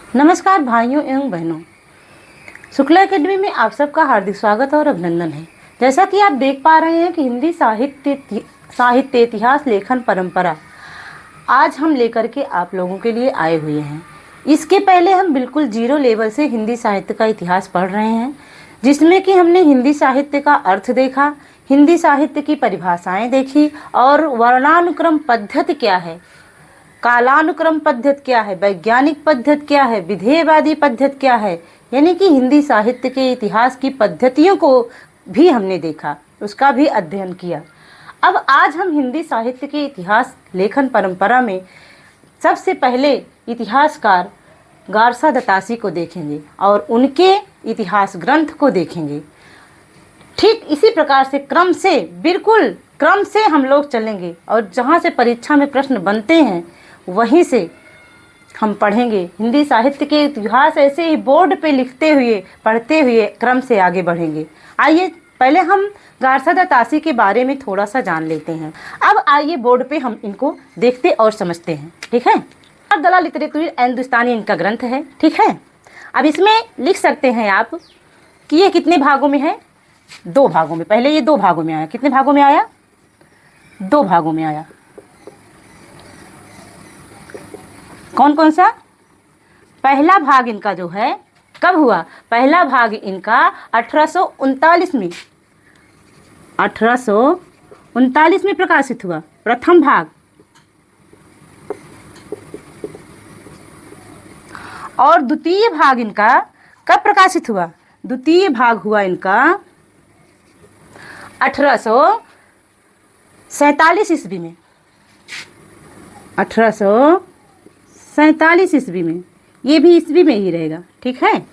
नमस्कार भाइयों एवं बहनों, शुक्ला एकेडमी में आप सबका हार्दिक स्वागत और अभिनंदन है। जैसा कि आप देख पा रहे हैं कि हिंदी साहित्य इतिहास लेखन परंपरा आज हम लेकर के आप लोगों के लिए आए हुए हैं। इसके पहले हम बिल्कुल जीरो लेवल से हिंदी साहित्य का इतिहास पढ़ रहे हैं, जिसमें कि हमने हिंदी साहित्य का अर्थ देखा, हिंदी साहित्य की परिभाषाएं देखी और वर्णानुक्रम पद्धति क्या है, कालानुक्रम पद्धति क्या है, वैज्ञानिक पद्धति क्या है, विधेयवादी पद्धति क्या है, यानी कि हिंदी साहित्य के इतिहास की पद्धतियों को भी हमने देखा, उसका भी अध्ययन किया। अब आज हम हिंदी साहित्य के इतिहास लेखन परंपरा में सबसे पहले इतिहासकार गारसा दत्तासी को देखेंगे और उनके इतिहास ग्रंथ को देखेंगे। ठीक इसी प्रकार से बिल्कुल क्रम से हम लोग चलेंगे और जहाँ से परीक्षा में प्रश्न बनते हैं वहीं से हम पढ़ेंगे। हिंदी साहित्य के इतिहास ऐसे ही बोर्ड पे लिखते हुए पढ़ते हुए क्रम से आगे बढ़ेंगे। आइए पहले हम गारसा दत्तासी के बारे में थोड़ा सा जान लेते हैं। अब आइए बोर्ड पे हम इनको देखते और समझते हैं, ठीक है। दला लिटरेचर हिंदुस्तानी इनका ग्रंथ है, ठीक है। अब इसमें लिख सकते हैं आप कि ये कितने भागों में है, 2 भागों में। पहले ये 2 भागों में आया। कितने भागों में आया? 2 भागों में आया। कौन कौन सा? पहला भाग इनका जो है कब हुआ? पहला भाग इनका 1839 में 1839 में प्रकाशित हुआ, प्रथम भाग। और द्वितीय भाग इनका कब प्रकाशित हुआ? द्वितीय भाग हुआ इनका 1847 ईस्वी में। 1847 ईस्वी में, ये भी ईस्वी में ही रहेगा, ठीक है।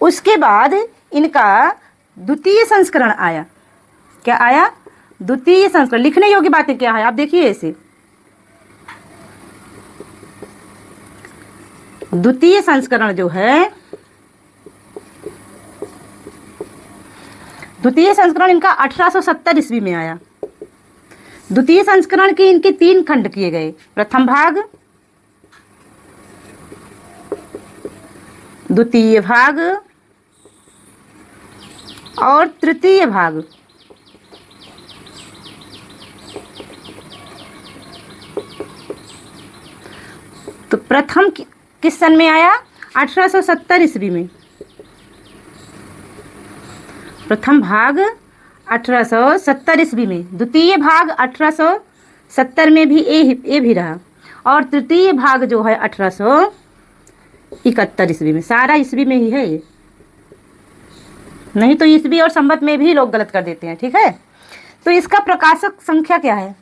उसके बाद इनका द्वितीय संस्करण आया। क्या आया? द्वितीय संस्करण। लिखने योग्य बातें क्या है आप देखिए ऐसे। द्वितीय संस्करण जो है, द्वितीय संस्करण इनका 1870 ईस्वी में आया। द्वितीय संस्करण के इनके 3 खंड किए गए, प्रथम भाग, द्वितीय भाग और तृतीय भाग। तो प्रथम किस सन में आया? 1870 ईस्वी में। प्रथम भाग 1870 ईस्वी में, द्वितीय भाग 1870 में भी ए भी रहा, और तृतीय भाग जो है 1871 ईस्वी में। सारा ईस्वी में ही है ये, नहीं तो ईस्वी और संवत में भी लोग गलत कर देते हैं, ठीक है। तो इसका प्रकाशक संख्या क्या है,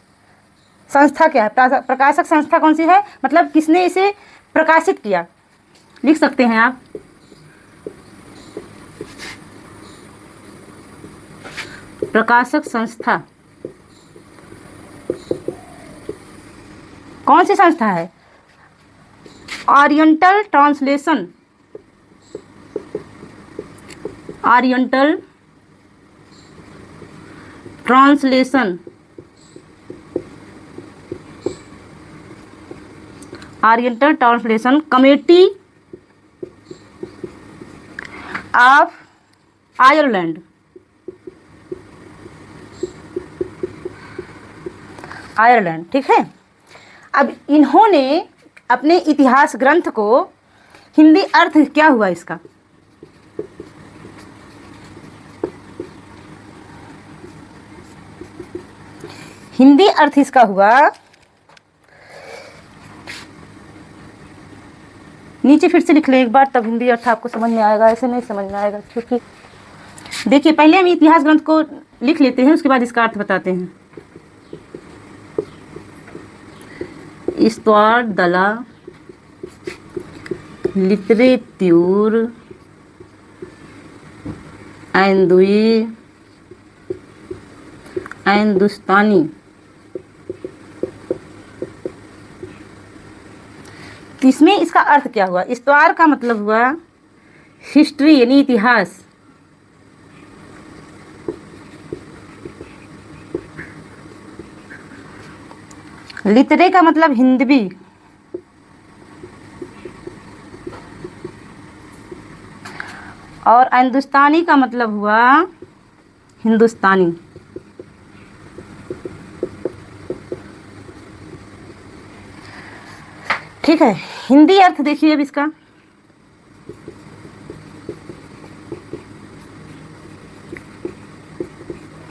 संस्था क्या है? प्रकाशक संस्था कौन सी है, मतलब किसने इसे प्रकाशित किया? लिख सकते हैं आप। प्रकाशक संस्था कौन सी संस्था है? Oriental translation, oriental translation, oriental translation committee of Ireland, Ireland, ठीक है। अब इन्होंने अपने इतिहास ग्रंथ को हिंदी अर्थ क्या हुआ इसका? हिंदी अर्थ इसका हुआ, नीचे फिर से लिख लें एक बार, तब हिंदी अर्थ आपको समझ में आएगा, ऐसे नहीं समझ में आएगा। क्योंकि देखिए पहले हम इतिहास ग्रंथ को लिख लेते हैं, उसके बाद इसका अर्थ बताते हैं। इस्तवार दला लिटरेच्यूर हिंदुस्तानी। तो इसमें इसका अर्थ क्या हुआ? इस्तवार का मतलब हुआ हिस्ट्री यानी इतिहास, लिटरे का मतलब हिंदवी, और हिंदुस्तानी का मतलब हुआ हिंदुस्तानी। ठीक है, हिंदी अर्थ देखिए अब इसका।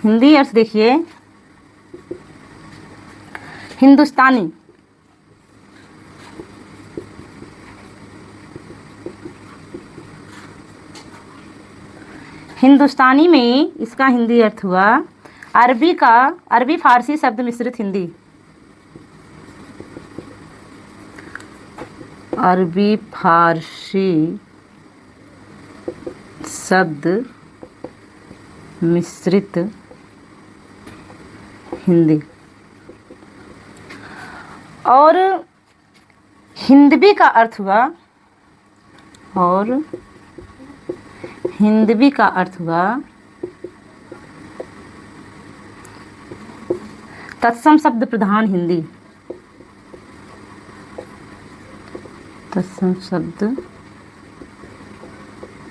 हिंदी अर्थ देखिए, हिंदुस्तानी। हिंदुस्तानी में इसका हिंदी अर्थ हुआ अरबी फारसी शब्द मिश्रित हिंदी। अरबी फारसी शब्द मिश्रित हिंदी। और हिंदवी का अर्थ हुआ तत्सम शब्द प्रधान हिंदी। तत्सम शब्द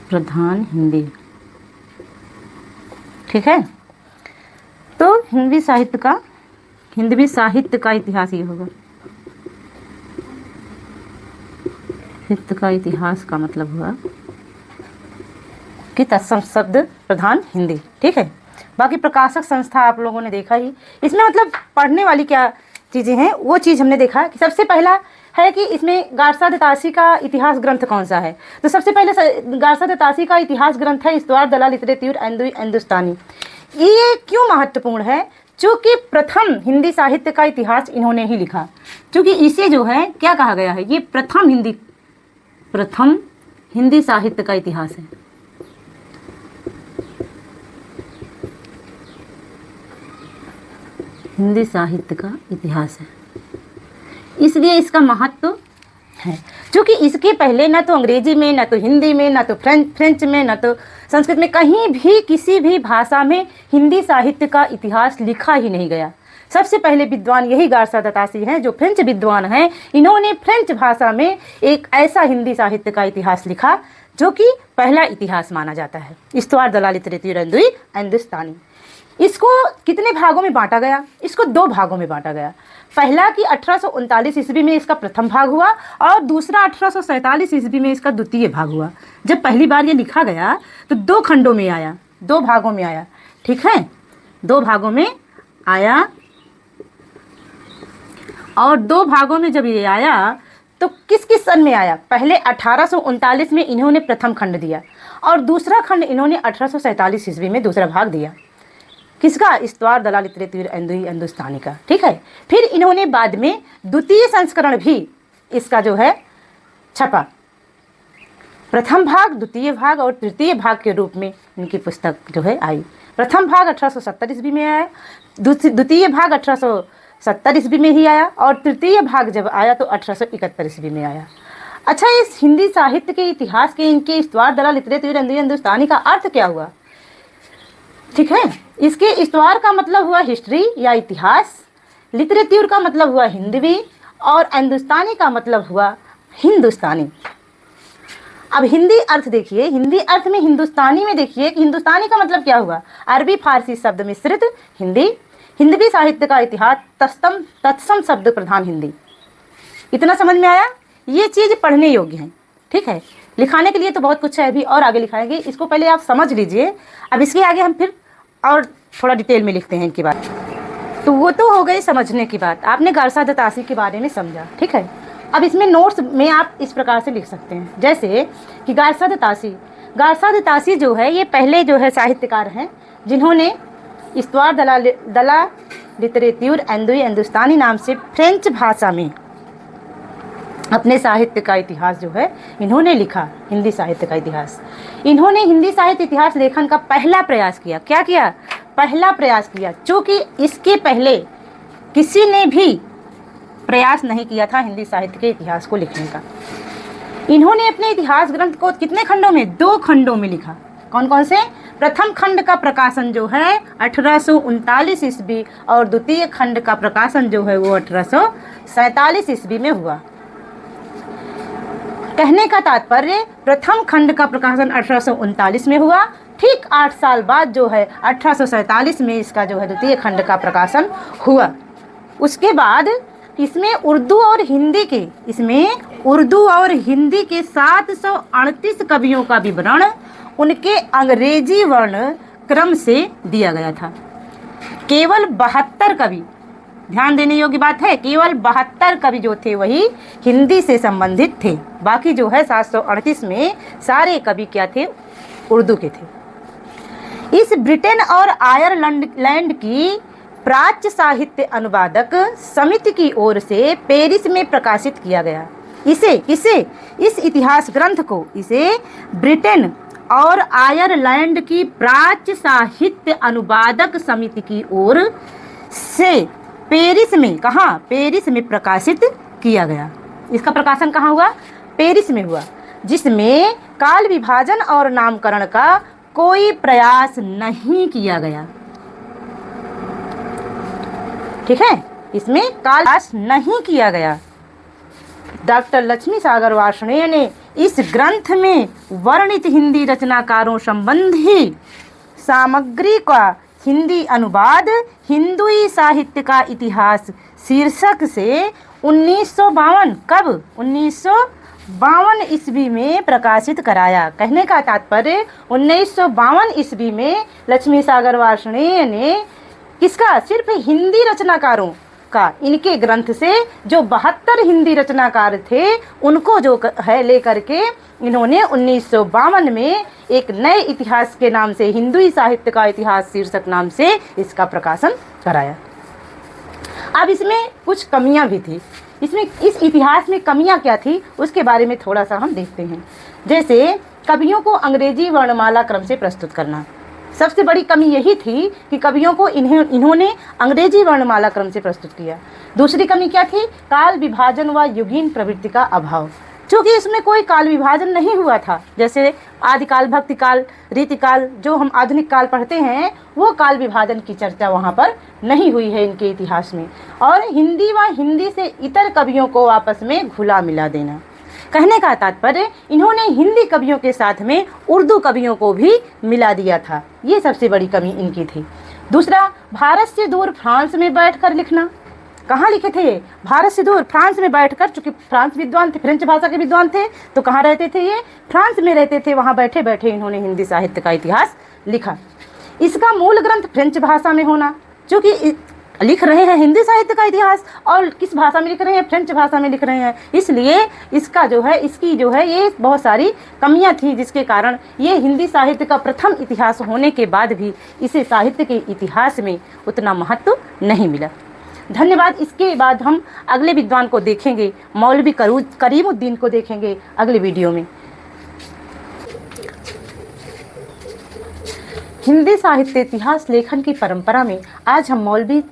प्रधान हिंदी। ठीक है, तो हिंदवी साहित्य का इतिहास ये होगा। साहित्य का इतिहास का मतलब हुआ कि तत्सम शब्द प्रधान हिंदी। ठीक है, बाकी प्रकाशक संस्था आप लोगों ने देखा ही। इसमें मतलब पढ़ने वाली क्या चीज़ें हैं वो चीज़ हमने देखा कि सबसे पहला है कि इसमें गारसा दतासी का इतिहास ग्रंथ कौन सा है। तो सबसे पहले गारसा दतासी का इतिहास ग्रंथ है इस्तवार दलाल लिटरेतुर हिंदुस्तानी। ये क्यों महत्वपूर्ण है? चूँकि प्रथम हिंदी साहित्य का इतिहास इन्होंने ही लिखा। चूँकि इसे जो है क्या कहा गया है, ये प्रथम हिंदी साहित्य का इतिहास है। हिंदी साहित्य का इतिहास है, इसलिए इसका महत्व है। क्योंकि इसके पहले ना तो अंग्रेजी में, ना तो हिंदी में, ना तो फ्रेंच में, ना तो संस्कृत में, कहीं भी किसी भी भाषा में हिंदी साहित्य का इतिहास लिखा ही नहीं गया। सबसे पहले विद्वान यही गारसा दतासी हैं, जो फ्रेंच विद्वान हैं। इन्होंने फ्रेंच भाषा में एक ऐसा हिंदी साहित्य का इतिहास लिखा जो कि पहला इतिहास माना जाता है, इस्तवार दलाल लिटरेतुर हिंदुस्तानी। इसको कितने भागों में बांटा गया? इसको 2 भागों में बांटा गया। पहला कि 1839 ईस्वी में इसका प्रथम भाग हुआ और दूसरा 1847 ईस्वी में इसका द्वितीय भाग हुआ। जब पहली बार ये लिखा गया तो 2 खंडों में आया, 2 भागों में आया। ठीक है, 2 भागों में आया। और 2 भागों में जब ये आया तो किस किस सन में आया? पहले 1839 में इन्होंने प्रथम खंड दिया और दूसरा खंड इन्होंने 1847 ईस्वी में दूसरा भाग दिया। किसका? इस्तवार दलाल लिटरेतुर हिंदुस्तानी का। ठीक है, फिर इन्होंने बाद में द्वितीय संस्करण भी इसका जो है छपा। प्रथम भाग, द्वितीय भाग और तृतीय भाग के रूप में इनकी पुस्तक जो है आई। प्रथम भाग 1870 ईस्वी में आया, द्वितीय भाग 1870 ईस्वी में ही आया और तृतीय भाग जब आया तो 1871 ईस्वी में आया। अच्छा, इस हिंदी साहित्य के इतिहास के इनके इस्तवार दलाल लिटरेतुर हिंदुस्तानी का अर्थ क्या हुआ? ठीक है, इसके इस्तवार का मतलब हुआ हिस्ट्री या इतिहास, लिटरेतुर का मतलब हुआ हिंदवी और हिंदुस्तानी का मतलब हुआ हिंदुस्तानी। अब हिंदी अर्थ देखिए, हिंदी अर्थ में हिंदुस्तानी में देखिए कि हिंदुस्तानी का मतलब क्या हुआ? अरबी फारसी शब्द मिश्रित हिंदी। हिंदवी साहित्य का इतिहास तत्सम शब्द प्रधान हिंदी। इतना समझ में आया? ये चीज़ पढ़ने योग्य है। ठीक है, लिखाने के लिए तो बहुत कुछ है, अभी और आगे लिखाएंगे। इसको पहले आप समझ लीजिए, अब इसके आगे हम फिर और थोड़ा डिटेल में लिखते हैं इनकी बात। तो वो तो हो गई समझने की बात, आपने गारसा दतासी के बारे में समझा। ठीक है, अब इसमें नोट्स में आप इस प्रकार से लिख सकते हैं, जैसे कि गारसा दतासी जो है ये पहले जो है साहित्यकार हैं जिन्होंने इस्तवार दलाल लिटरेतुर हिंदुस्तानी नाम से फ्रेंच भाषा में अपने साहित्य का इतिहास जो है इन्होंने लिखा। हिंदी साहित्य का इतिहास इन्होंने हिंदी साहित्य इतिहास लेखन का पहला प्रयास किया। क्या किया? पहला प्रयास किया, क्योंकि इसके पहले किसी ने भी प्रयास नहीं किया था हिंदी साहित्य के इतिहास को लिखने का। इन्होंने अपने इतिहास ग्रंथ को कितने खंडों में? 2 खंडों में लिखा। कौन कौन से? प्रथम खंड का प्रकाशन जो है 1839 ईस्वी और द्वितीय खंड का प्रकाशन जो है वो 1847 ईस्वी में हुआ। कहने का तात्पर्य प्रथम खंड का प्रकाशन 1839 में हुआ। ठीक 8 साल बाद जो है 1847 में इसका जो है द्वितीय खंड का प्रकाशन हुआ। उसके बाद इसमें उर्दू और हिंदी के 738 कवियों का विवरण उनके अंग्रेजी वर्ण क्रम से दिया गया था। केवल 72 कवि, ध्यान देने योग्य बात है, केवल 72 कवि जो थे वही हिंदी से संबंधित थे। बाकी जो है 738 में सारे कवि क्या थे, उर्दू के थे। इस ब्रिटेन और आयरलैंड की प्राच्य साहित्य अनुवादक समिति की ओर से पेरिस में प्रकाशित किया गया। इस इतिहास ग्रंथ को ब्रिटेन और आयरलैंड की प्राच्य साहित्य अनुवादक समिति की ओर से पेरिस में प्रकाशित किया गया। इसका प्रकाशन कहाँ हुआ? पेरिस में हुआ, जिसमें काल विभाजन और नामकरण का कोई प्रयास नहीं किया गया। ठीक है, इसमें काल प्रयास नहीं किया गया। डॉक्टर लक्ष्मी सागर वार्ष्णेय ने इस ग्रंथ में वर्णित हिंदी रचनाकारों संबंधी सामग्री का हिंदी अनुवाद हिंदुई साहित्य का इतिहास शीर्षक से 1952 ईस्वी में प्रकाशित कराया। कहने का तात्पर्य 1952 ईस्वी में लक्ष्मी सागर वार्ष्णेय ने किसका? सिर्फ हिंदी रचनाकारों का, इनके ग्रंथ से जो 72 हिंदी रचनाकार थे उनको जो है लेकर के इन्होंने 1952 में एक नए इतिहास के नाम से हिंदुई साहित्य का इतिहास शीर्षक नाम से इसका प्रकाशन कराया। अब इसमें कुछ कमियां भी थी। इस इतिहास में कमियां क्या थी उसके बारे में थोड़ा सा हम देखते हैं। जैसे कवियों को अंग्रेजी वर्णमाला क्रम से प्रस्तुत करना, सबसे बड़ी कमी यही थी कि कवियों को इन्होंने अंग्रेजी वर्णमाला क्रम से प्रस्तुत किया। दूसरी कमी क्या थी? काल विभाजन व युगीन प्रवृत्ति का अभाव, क्योंकि इसमें कोई काल विभाजन नहीं हुआ था। जैसे आदिकाल, भक्तिकाल, रीतिकाल, जो हम आधुनिक काल पढ़ते हैं, वो काल विभाजन की चर्चा वहाँ पर नहीं हुई है इनके इतिहास में। और हिंदी से इतर कवियों को आपस में घुला मिला देना। कहने का तात्पर्य इन्होंने हिंदी कवियों के साथ में उर्दू कवियों को भी मिला दिया था। ये सबसे बड़ी कमी इनकी थी। दूसरा, भारत से दूर फ्रांस में बैठकर लिखना। कहाँ लिखे थे ये? भारत से दूर फ्रांस में बैठकर, चूंकि फ्रांस विद्वान थे, फ्रेंच भाषा के विद्वान थे, तो कहाँ रहते थे ये? फ्रांस में रहते थे। वहाँ बैठे बैठे इन्होंने हिंदी साहित्य का इतिहास लिखा। इसका मूल ग्रंथ फ्रेंच भाषा में होना, चूँकि लिख रहे हैं हिंदी साहित्य का इतिहास और किस भाषा में लिख रहे हैं? फ्रेंच भाषा में लिख रहे हैं। इसलिए इसकी जो है ये बहुत सारी कमियां थी, जिसके कारण ये हिंदी साहित्य का प्रथम इतिहास होने के बाद भी इसे साहित्य के इतिहास में उतना महत्व नहीं मिला। धन्यवाद। इसके बाद हम अगले विद्वान को देखेंगे, मौलवी करीमुद्दीन को देखेंगे अगले वीडियो में। हिंदी साहित्य इतिहास लेखन की परंपरा में आज हम मौलवी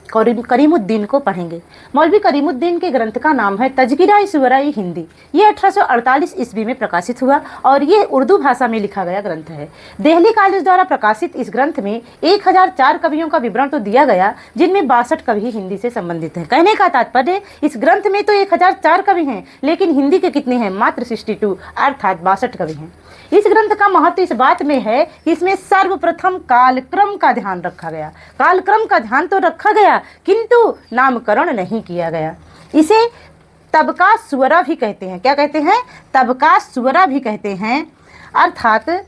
करीमुद्दीन को पढ़ेंगे। मौलवी करीमुद्दीन के ग्रंथ का नाम है तजकिरा-ए-शुअरा-ए हिंदी। ये 1848 ईस्वी में प्रकाशित हुआ और ये उर्दू भाषा में लिखा गया ग्रंथ है। दिल्ली कॉलेज द्वारा प्रकाशित इस ग्रंथ में 1004 कवियों का विवरण तो दिया गया, जिनमें 62 कवि हिंदी से संबंधित हैं। कहने का तात्पर्य इस ग्रंथ में तो 1004 कवि हैं, लेकिन हिंदी के कितने हैं? मात्र 62 अर्थात 62 कवि हैं। इस ग्रंथ का महत्व इस बात में है कि इसमें सर्वप्रथम कालक्रम का ध्यान रखा गया। कालक्रम का ध्यान तो रखा गया, किंतु नामकरण नहीं किया गया। इसे तबका सुवरा भी कहते हैं। क्या कहते हैं? तबका सुवरा भी कहते हैं, अर्थात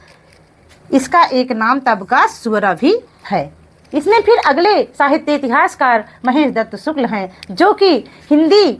इसका एक नाम तबका सुवरा भी है। इसमें फिर अगले साहित्य इतिहासकार महेश दत्त शुक्ल हैं, जो कि हिंदी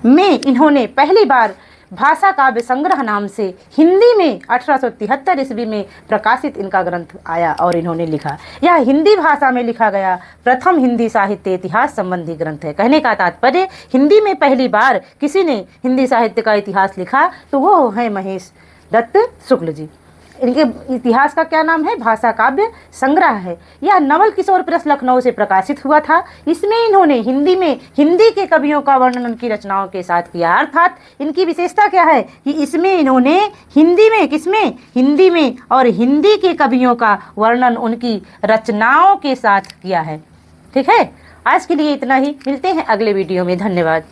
में इन्होंने पहली बार भाषा काव्य संग्रह नाम से हिंदी में 1873 ईस्वी में प्रकाशित इनका ग्रंथ आया और इन्होंने लिखा। यह हिंदी भाषा में लिखा गया प्रथम हिंदी साहित्य इतिहास संबंधी ग्रंथ है। कहने का तात्पर्य हिंदी में पहली बार किसी ने हिंदी साहित्य का इतिहास लिखा तो वो है महेश दत्त शुक्ल जी। इनके इतिहास का क्या नाम है? भाषा काव्य संग्रह है। यह नवल किशोर प्रेस लखनऊ से प्रकाशित हुआ था। इसमें इन्होंने हिंदी के कवियों का वर्णन उनकी रचनाओं के साथ किया। अर्थात इनकी विशेषता क्या है कि इसमें इन्होंने हिंदी में और हिंदी के कवियों का वर्णन उनकी रचनाओं के साथ किया है। ठीक है, आज के लिए इतना ही। मिलते हैं अगले वीडियो में। धन्यवाद।